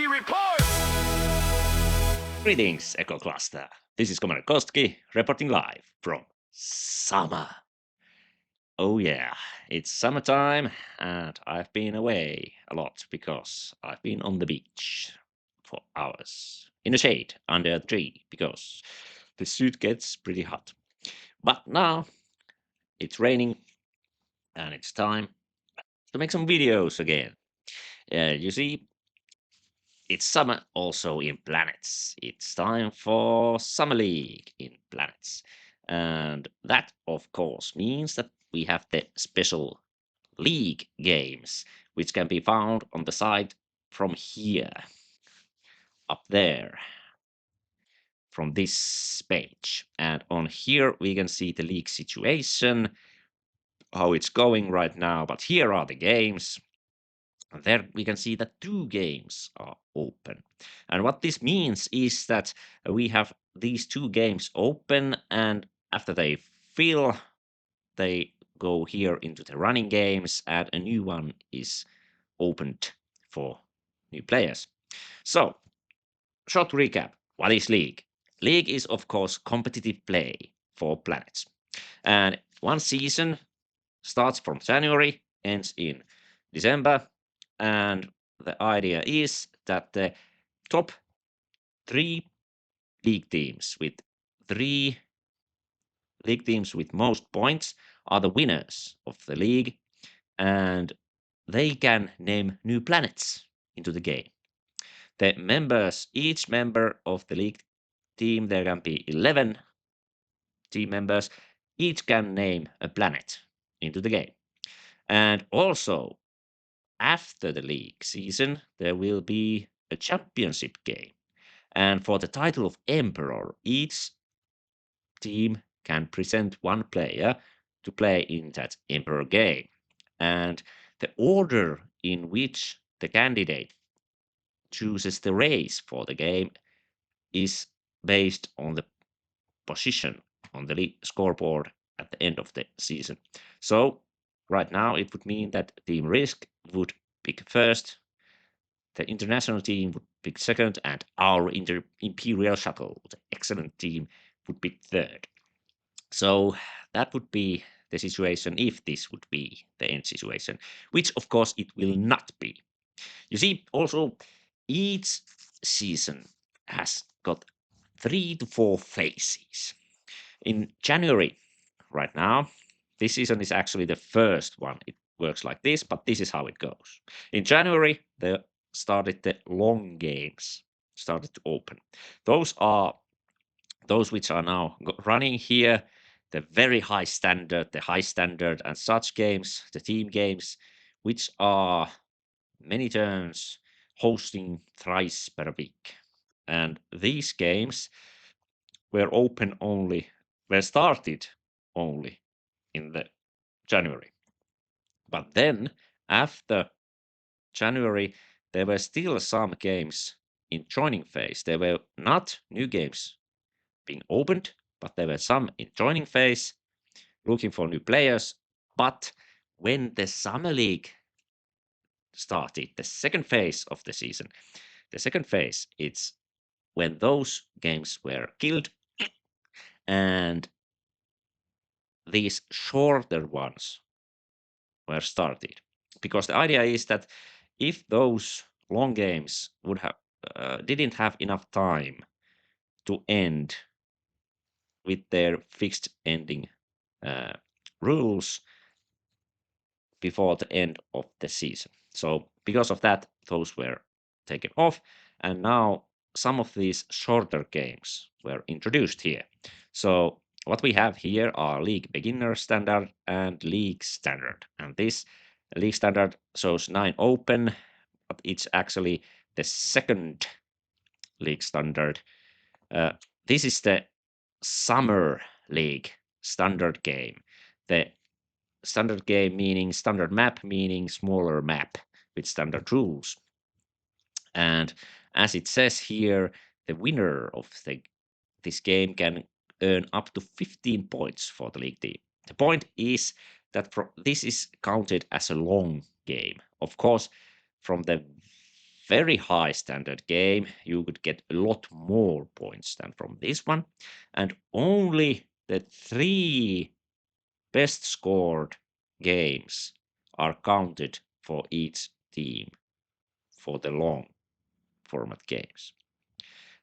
Koski reports! Greetings, Echo Cluster. This is Commander Koski reporting live from summer. Oh yeah, it's summertime and I've been away a lot because I've been on the beach for hours in the shade under a tree because the suit gets pretty hot. But now it's raining and it's time to make some videos again. You see, it's summer also in planets. It's time for Summer League in planets. And that, of course, means that we have the special league games, which can be found on the side from here, up there, from this page. And on here, we can see the league situation, how it's going right now. But here are the games. There we can see that 2 games are open. And what this means is that we have these 2 games open, and after they fill, they go here into the running games, and a new one is opened for new players. So, short recap. What is League? League is, of course, competitive play for planets. And one season starts from January, ends in December, and the idea is that the top 3 league teams with 3 league teams with most points are the winners of the league, and they can name new planets into the game. The members, each member of the league team, there can be 11 team members, each can name a planet into the game. And also, after the league season, there will be a championship game. And for the title of Emperor, each team can present one player to play in that Emperor game. And the order in which the candidate chooses the race for the game is based on the position on the scoreboard at the end of the season. So, right now, it would mean that Team Risk would pick first, the international team would pick second, and our Imperial Shuttle, the excellent team, would pick third. So that would be the situation if this would be the end situation, which of course it will not be. You see, also each season has got 3 to 4 phases. In January, right now, this season is actually the first one. It works like this, but this is how it goes. In January, they started the long games, started to open. Those are those which are now running here, the very high standard, the high standard and such games, the team games, which are many turns hosting thrice per week. And these games were open only, were started only in the January. But then after January, there were still some games in joining phase. There were not new games being opened, but there were some in joining phase, looking for new players. But when the Summer League started, the second phase of the season, the second phase, it's when those games were killed and these shorter ones were started. Because the idea is that if those long games would have didn't have enough time to end with their fixed ending rules before the end of the season. So because of that, those were taken off, and now some of these shorter games were introduced here. So what we have here are League Beginner Standard and League Standard, and this League Standard shows 9 open, but it's actually the second League Standard. This is the Summer League Standard game. The standard game meaning standard map meaning smaller map with standard rules. And as it says here, the winner of this game can earn up to 15 points for the league team. The point is that this is counted as a long game. Of course, from the very high standard game, you could get a lot more points than from this one. And only the 3 best scored games are counted for each team for the long format games.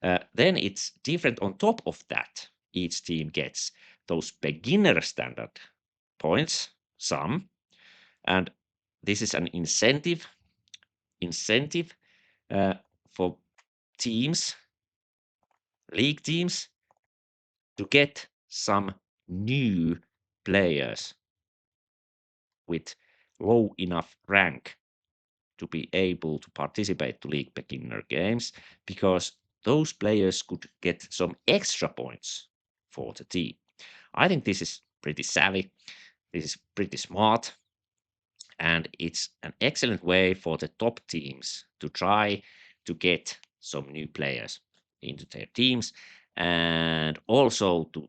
Then it's different on top of that. Each team gets those beginner standard points, some, and this is an incentive for teams, league teams, to get some new players with low enough rank to be able to participate to league beginner games, because those players could get some extra points for the team. I think this is pretty savvy. This is pretty smart, and it's an excellent way for the top teams to try to get some new players into their teams, and also to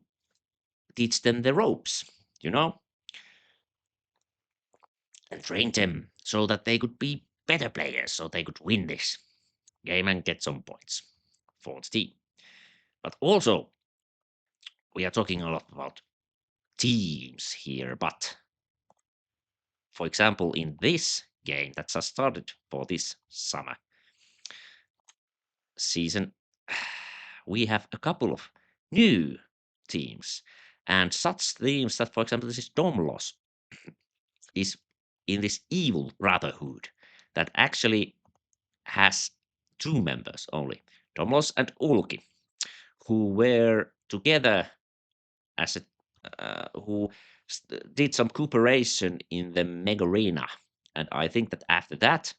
teach them the ropes, you know, and train them so that they could be better players, so they could win this game and get some points for the team. But also, we are talking a lot about teams here, but for example, in this game that just started for this summer season, we have a couple of new teams, and such teams that, for example, this is Domlos, is in this evil brotherhood that actually has 2 members only, Domlos and Ulki, who were together as a who did some cooperation in the Mega Arena, and I think that after that,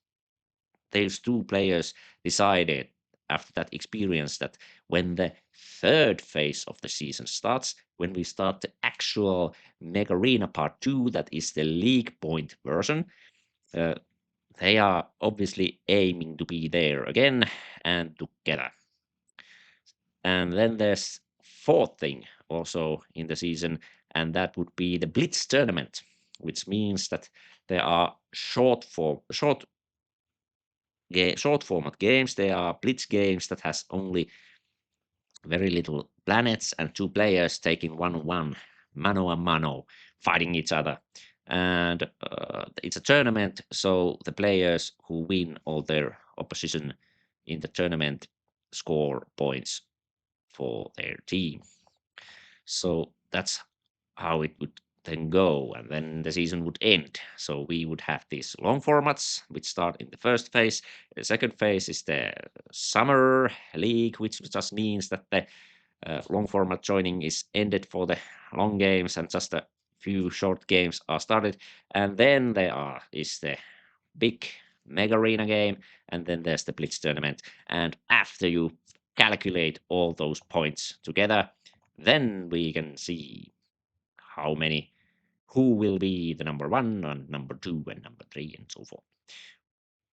those 2 players decided after that experience that when the third phase of the season starts, when we start the actual Mega Arena Part 2, that is the league point version, uh, they are obviously aiming to be there again and together. And then there's fourth thing also in the season, and that would be the Blitz tournament, which means that there are short format games. There are Blitz games that has only very little planets and 2 players taking 1-on-1, mano a mano, fighting each other. And it's a tournament, so the players who win all their opposition in the tournament score points for their team. So that's how it would then go, and then the season would end. So we would have these long formats, which start in the first phase. The second phase is the summer league, which just means that the long format joining is ended for the long games, and just a few short games are started. And then is the big mega arena game, and then there's the blitz tournament. And after you calculate all those points together, then we can see how many, who will be the number 1 and number 2 and number 3 and so forth.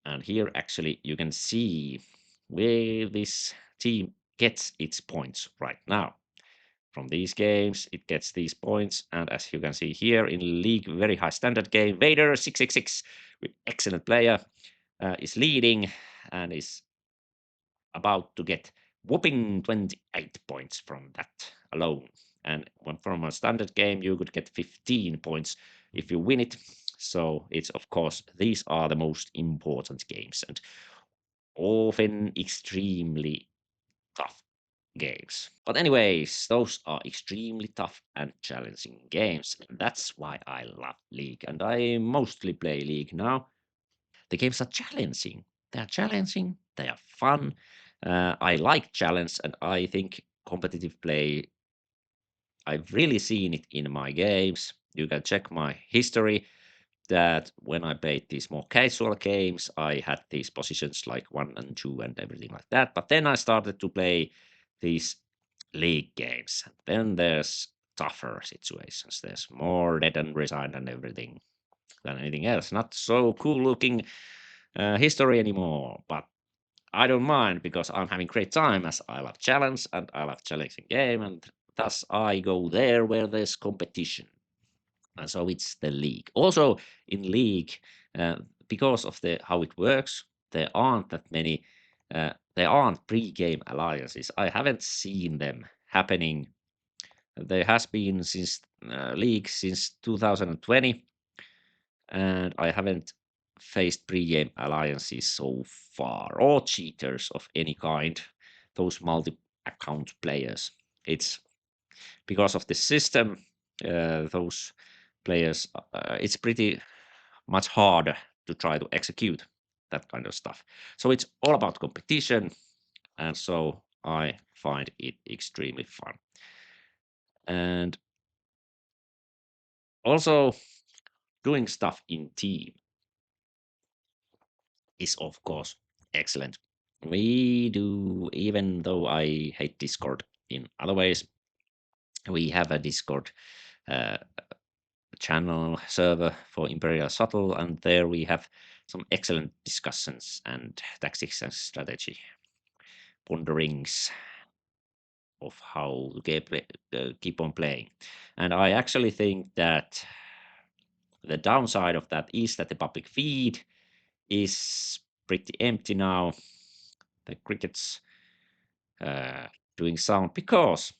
And here actually you can see where this team gets its points right now. From these games, it gets these points, and as you can see here in league, very high standard game, Vader 666, with excellent player, is leading and is about to get whopping 28 points from that alone. And from a standard game, you could get 15 points if you win it. So it's, of course, these are the most important games and often extremely tough games. But anyways, those are extremely tough and challenging games. And that's why I love League, and I mostly play League now. The games are challenging. They are challenging. They are fun. I like challenge, and I think competitive play. I've really seen it in my games. You can check my history. That when I played these more casual games, I had these positions like 1 and 2 and everything like that. But then I started to play these league games. Then there's tougher situations. There's more dead and resigned and everything than anything else. Not so cool looking history anymore, but I don't mind because I'm having great time as I love challenge and I love challenging game, and thus I go there where there's competition. And so it's the league. Also in league, because of the how it works, there aren't that many. There aren't pre-game alliances. I haven't seen them happening. There has been since League since 2020, and I haven't faced pre-game alliances so far, or cheaters of any kind. Those multi-account players. It's because of the system. Those players. It's pretty much harder to try to execute that kind of stuff. So it's all about competition, and so I find it extremely fun. And also, doing stuff in team is, of course, excellent. We do, even though I hate Discord in other ways, we have a Discord uh, channel server for Imperial Shuttle, and there we have some excellent discussions and tactics and strategy ponderings of how to keep on playing. And I actually think that the downside of that is that the public feed is pretty empty now. The cricket's uh, doing sound because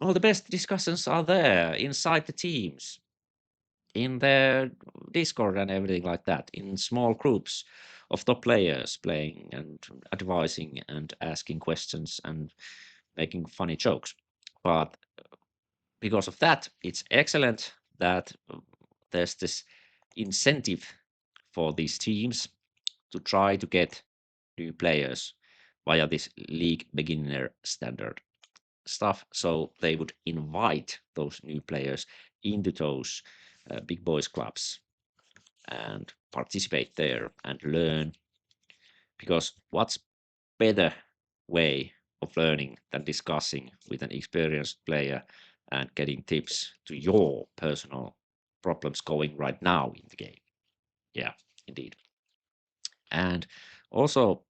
all the best discussions are there inside the teams, in their Discord and everything like that, in small groups of top players playing and advising and asking questions and making funny jokes. But because of that, it's excellent that there's this incentive for these teams to try to get new players via this league beginner standard stuff. So they would invite those new players into those big boys clubs and participate there and learn. Because what's better way of learning than discussing with an experienced player and getting tips to your personal problems going right now in the game? Yeah, indeed. And also,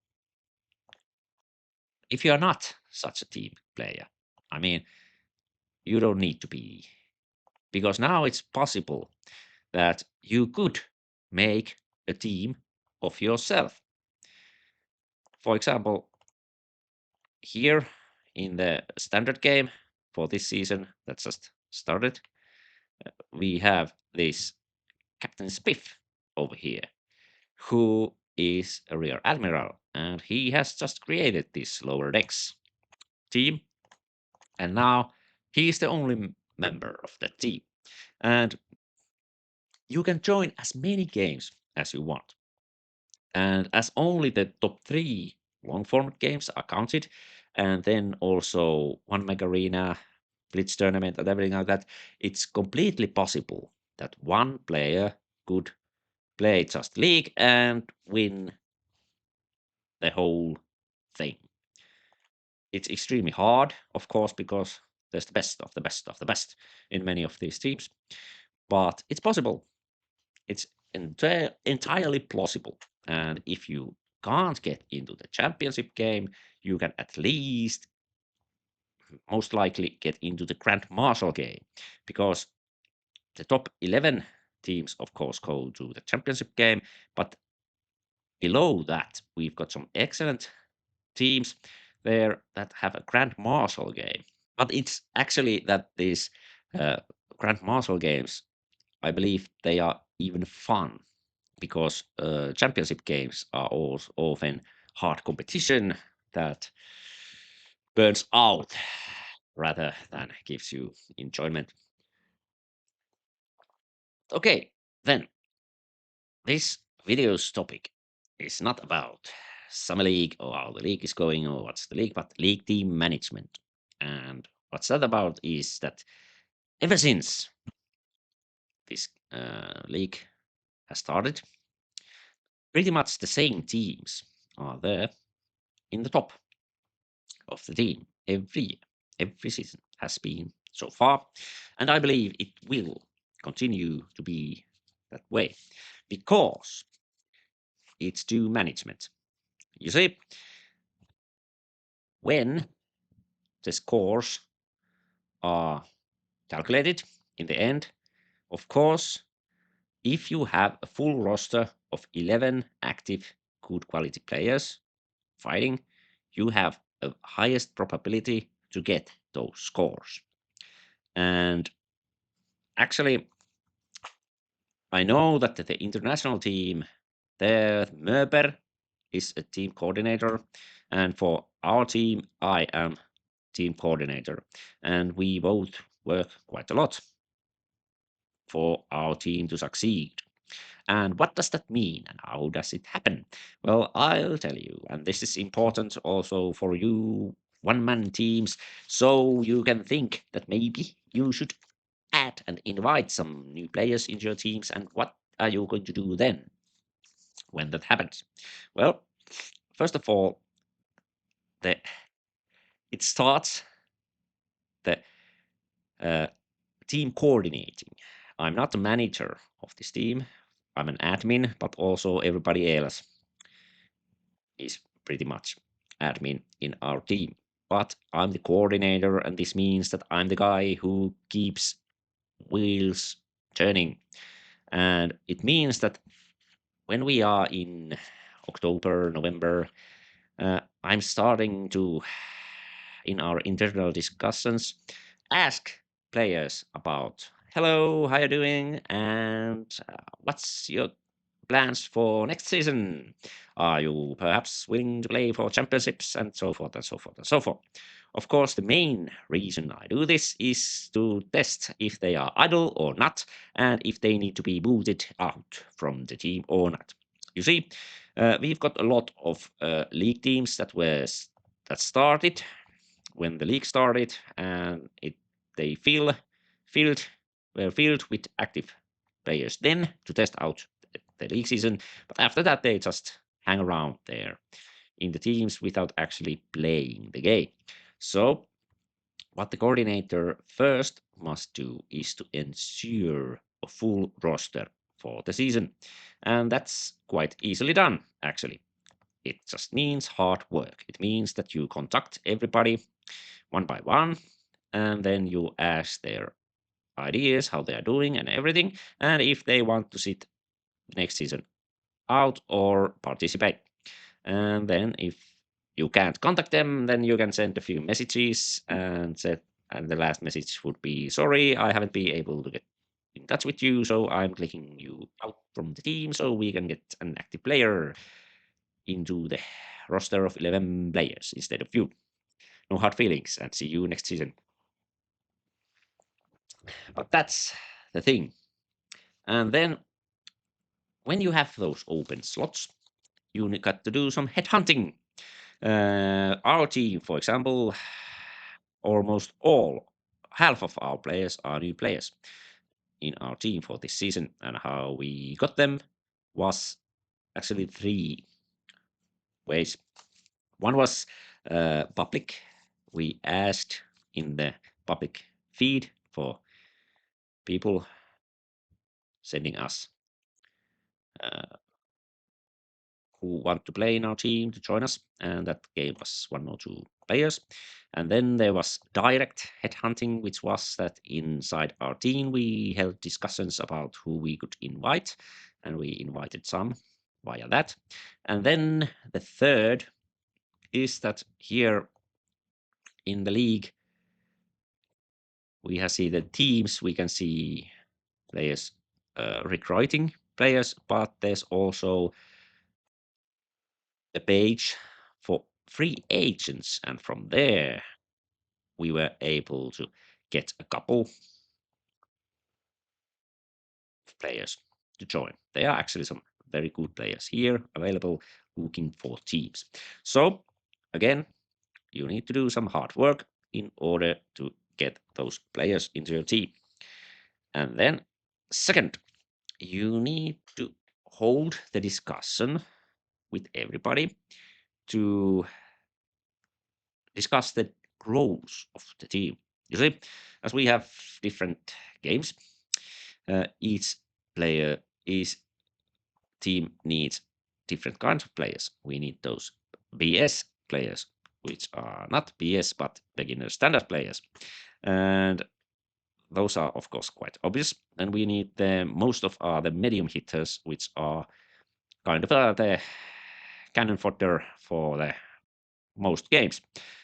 if you are not such a team player, I mean, you don't need to be, because now it's possible that you could make a team of yourself. For example, here in the standard game for this season that just started, we have this Captain Spiff over here, who is a rear admiral, and he has just created this lower decks team, and now he is the only member of that team. And you can join as many games as you want. And as only the top 3 long format games are counted, and then also one Mega Arena, Blitz tournament, and everything like that, it's completely possible that one player could play just League and win the whole thing. It's extremely hard, of course, because there's the best of the best of the best in many of these teams, but it's possible. It's entirely plausible. And if you can't get into the championship game, you can at least most likely get into the Grand Marshal game, because the top 11 teams, of course, go to the championship game, but below that, we've got some excellent teams there that have a Grand Marshal game. But it's actually that these uh, Grand Marshal games, I believe they are even fun because championship games are also often hard competition that burns out rather than gives you enjoyment. Okay, then this video's topic is not about Summer League or how the league is going or what's the league, but league team management. And what's that about is that ever since this league has started, pretty much the same teams are there in the top of the team every year. Every season has been so far, and I believe it will continue to be that way because it's due management. You see, when the scores are calculated in the end, of course, if you have a full roster of 11 active good quality players fighting, you have a highest probability to get those scores. And actually, I know that the international team, their Möber is a team coordinator, and for our team, I am team coordinator, and we both work quite a lot for our team to succeed. And what does that mean and how does it happen? Well, I'll tell you, and this is important also for you one man teams, so you can think that maybe you should add and invite some new players into your teams, and what are you going to do then when that happens? Well, first of all, the it starts the uh, team coordinating. I'm not the manager of this team. I'm an admin, but also everybody else is pretty much admin in our team. But I'm the coordinator, and this means that I'm the guy who keeps wheels turning. And it means that when we are in October, November, I'm starting to, in our internal discussions, ask players about, hello, how you doing, and what's your plans for next season? Are you perhaps willing to play for championships, and so forth and so forth and so forth? Of course, the main reason I do this is to test if they are idle or not, and if they need to be booted out from the team or not. You see, we've got a lot of league teams that started when the league started, and they filled were filled with active players then to test out the league season. But after that, they just hang around there in the teams without actually playing the game. So what the coordinator first must do is to ensure a full roster for the season. And that's quite easily done, actually. It just means hard work. It means that you contact everybody one by one, and then you ask their ideas, how they are doing, and everything, and if they want to sit next season out or participate. And then if you can't contact them, then you can send a few messages and the last message would be, sorry, I haven't been able to get in touch with you, so I'm clicking you out from the team so we can get an active player into the roster of 11 players instead of you. No hard feelings, and see you next season. But that's the thing. And then when you have those open slots, you got to do some headhunting. Our team, for example, almost half of our players are new players in our team for this season, and how we got them was actually three ways. One was public. We asked in the public feed for people sending us uh, who want to play in our team to join us, and that gave us one or two players. And then there was direct headhunting, which was that inside our team we held discussions about who we could invite, and we invited some via that. And then the third is that here in the league we have see the teams, we can see players recruiting players, but there's also a page for free agents, and from there we were able to get a couple of players to join. There are actually some very good players here available looking for teams. So again, you need to do some hard work in order to get those players into your team. And then second, you need to hold the discussion with everybody to discuss the roles of the team. You see, as we have different games, each player, each team needs different kinds of players. We need those BS players, which are not BS but beginner standard players, and those are of course quite obvious. And we need the most of the medium hitters, which are kind of the cannon fodder for the most games.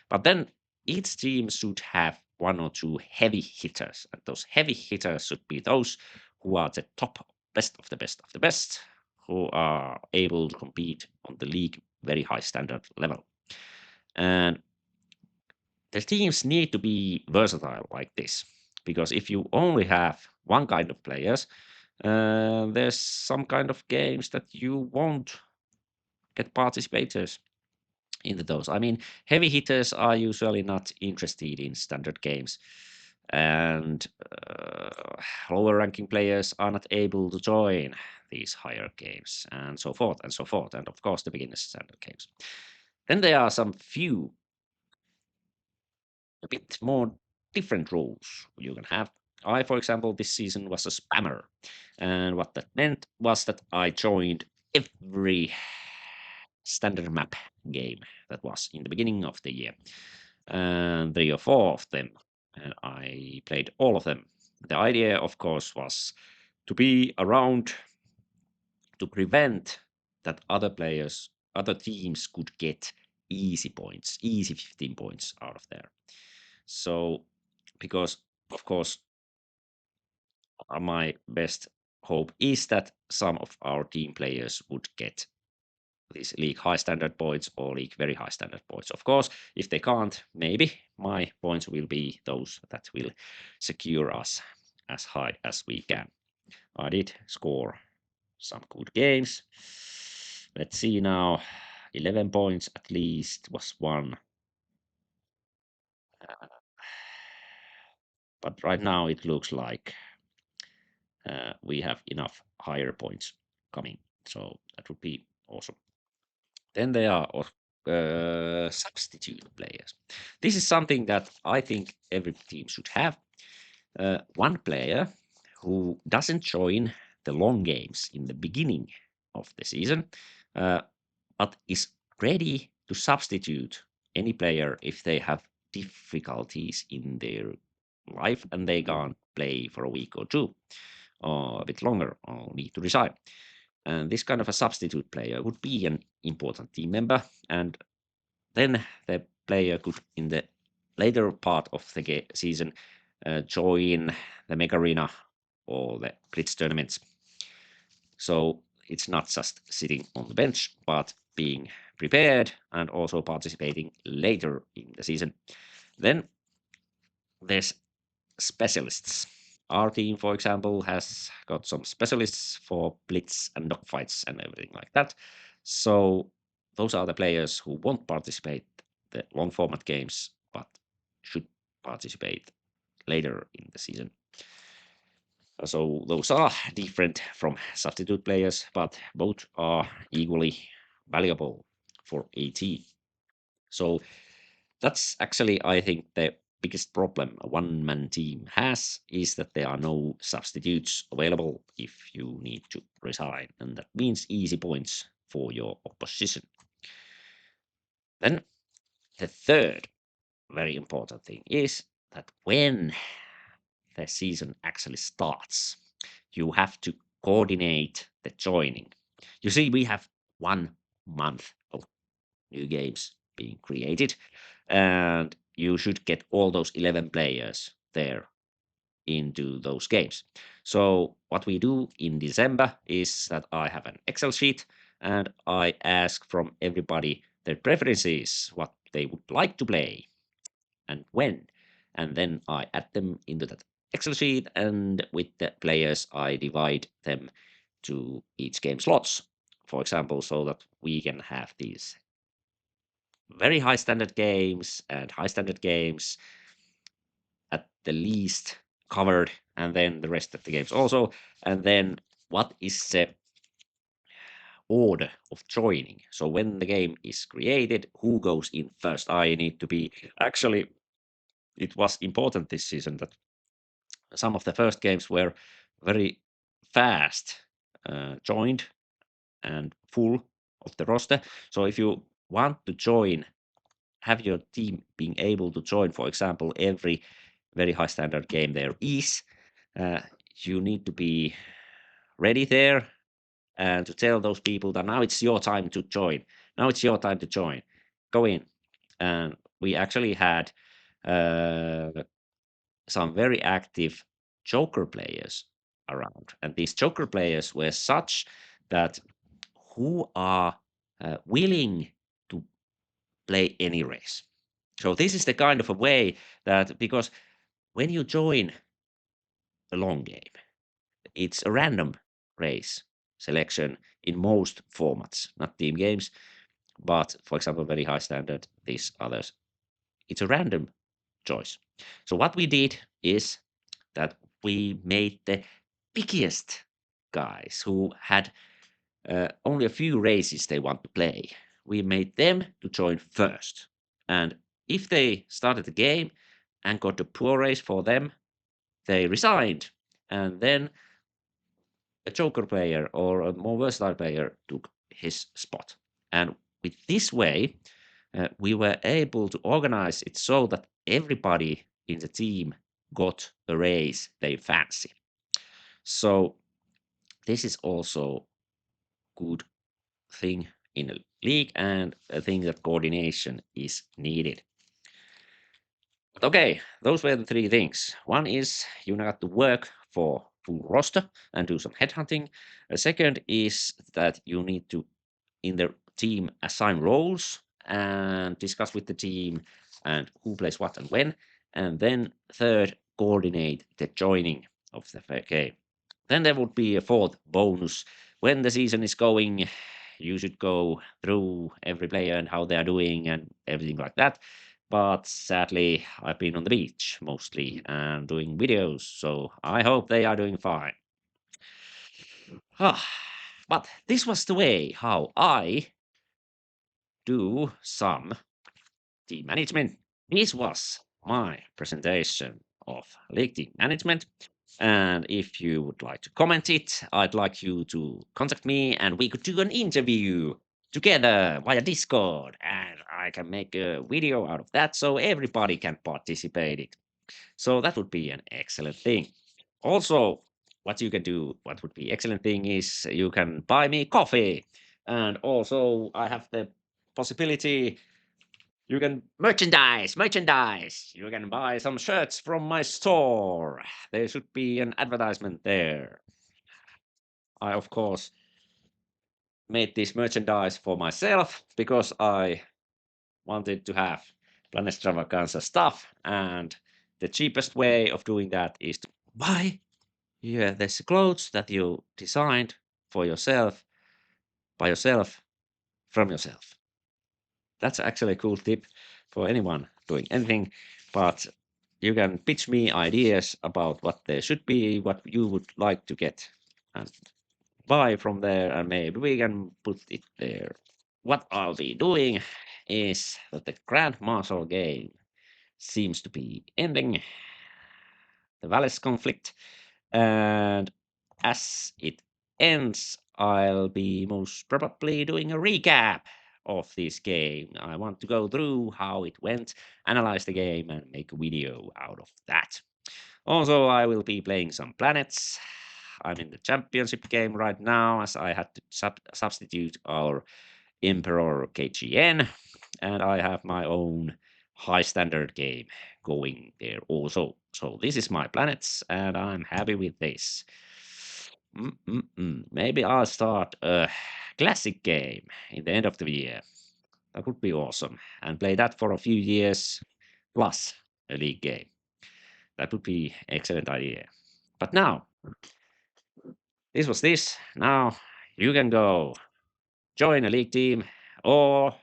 But then each team should have one or two heavy hitters, and those heavy hitters should be those who are the top best of the best of the best, who are able to compete on the league very high standard level. And the teams need to be versatile like this, because if you only have one kind of players, there's some kind of games that you won't get participators into those. I mean, heavy hitters are usually not interested in standard games, and lower ranking players are not able to join these higher games, and so forth and so forth, and of course the beginners standard games. Then there are some few a bit more different rules you can have. I, for example, this season was a spammer, and what that meant was that I joined every standard map game that was in the beginning of the year, and 3 or 4 of them, and I played all of them. The idea, of course, was to be around to prevent that other teams could get easy points, easy 15 points out of there. So, because of course, my best hope is that some of our team players would get these league high standard points or league very high standard points. Of course, if they can't, maybe my points will be those that will secure us as high as we can. I did score some good games. Let's see now. 11 points at least was one. But right now it looks like we have enough higher points coming. So that would be awesome. Then there are substitute players. This is something that I think every team should have. One player who doesn't join the long games in the beginning of the season, but is ready to substitute any player if they have difficulties in their life and they can't play for a week or two or a bit longer or need to resign. And this kind of a substitute player would be an important team member, and then the player could, in the later part of the season, join the Mega Arena or the Blitz tournaments. So it's not just sitting on the bench, but being prepared and also participating later in the season. Then there's specialists. Our team, for example, has got some specialists for blitz and dogfights and everything like that. So those are the players who won't participate the long format games, but should participate later in the season. So those are different from substitute players, but both are equally valuable for a team. So that's actually, I think, the biggest problem a one-man team has is that there are no substitutes available if you need to resign, and that means easy points for your opposition. Then the third very important thing is that when the season actually starts, you have to coordinate the joining. You see, we have 1 month of new games being created, and you should get all those 11 players there into those games. So what we do in December is that I have an Excel sheet and I ask from everybody their preferences, what they would like to play and when. And then I add them into that Excel sheet, and with the players I divide them to each game slots, for example, so that we can have these very high standard games and high standard games at the least covered, and then the rest of the games also. And then what is the order of joining? So when the game is created, who goes in first? I need to be actually. It was important this season that some of the first games were very fast joined and full of the roster. So if you want to join, have your team being able to join, for example, every very high standard game there is, uh, you need to be ready there and to tell those people that now it's your time to join. Now it's your time to join. Go in. And we actually had uh, some very active Joker players around. And these Joker players were such that who are willing to play any race. So this is the kind of a way that, because when you join a long game, it's a random race selection in most formats, not team games, but for example, very high standard, these others. It's a random choice. So what we did is that we made the pickiest guys who had only a few races they want to play. We made them to join first. And if they started the game and got a poor race for them, they resigned. And then a joker player or a more versatile player took his spot. And with this way, we were able to organize it so that everybody in the team got a race they fancy. So this is also good thing in a league and a thing that coordination is needed. But okay, those were the three things. One is you got to work for full roster and do some headhunting. A second is that you need to, in the team, assign roles and discuss with the team and who plays what and when. And then third, coordinate the joining of the game. Then there would be a fourth bonus. When the season is going, you should go through every player and how they are doing and everything like that. But sadly, I've been on the beach mostly and doing videos, so I hope they are doing fine. Ah, but this was the way how I do some team management. This was my presentation of league team management. And if you would like to comment it, I'd like you to contact me and we could do an interview together via Discord. And I can make a video out of that so everybody can participate it. So that would be an excellent thing. Also, what you can do, what would be excellent thing is you can buy me coffee. And also I have the possibility you can merchandise. You can buy some shirts from my store. There should be an advertisement there. I, of course, made this merchandise for myself because I wanted to have Planet Extravaganza stuff, and the cheapest way of doing that is to buy there's clothes that you designed for yourself, by yourself, from yourself. That's actually a cool tip for anyone doing anything, but you can pitch me ideas about what there should be, what you would like to get, and buy from there, and maybe we can put it there. What I'll be doing is that the Grand Marshal game seems to be ending the Valles conflict, and as it ends, I'll be most probably doing a recap of this game. I want to go through how it went, analyze the game, and make a video out of that. Also, I will be playing some planets. I'm in the championship game right now, as I had to substitute our Emperor KGN, and I have my own high standard game going there also. So this is my planets, and I'm happy with this. Maybe I'll start a classic game in the end of the year. That would be awesome, and play that for a few years plus a league game. That would be excellent idea. But now, this was this. Now you can go join a league team or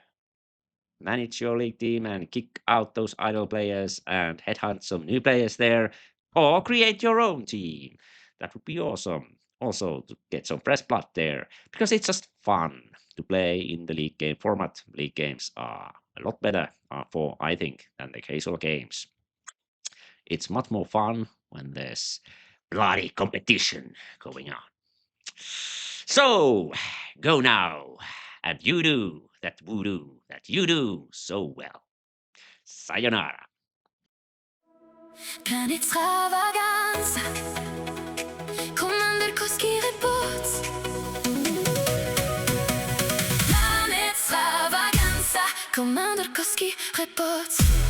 manage your league team and kick out those idle players and headhunt some new players there, or create your own team. That would be awesome. Also, to get some fresh blood there, because it's just fun to play in the league game format. League games are a lot better for, I think, than the casual games. It's much more fun when there's bloody competition going on. So, go now, and you do that voodoo that you do so well. Sayonara. Planet extravaganza, Commander Koski report. Commander Koski reports.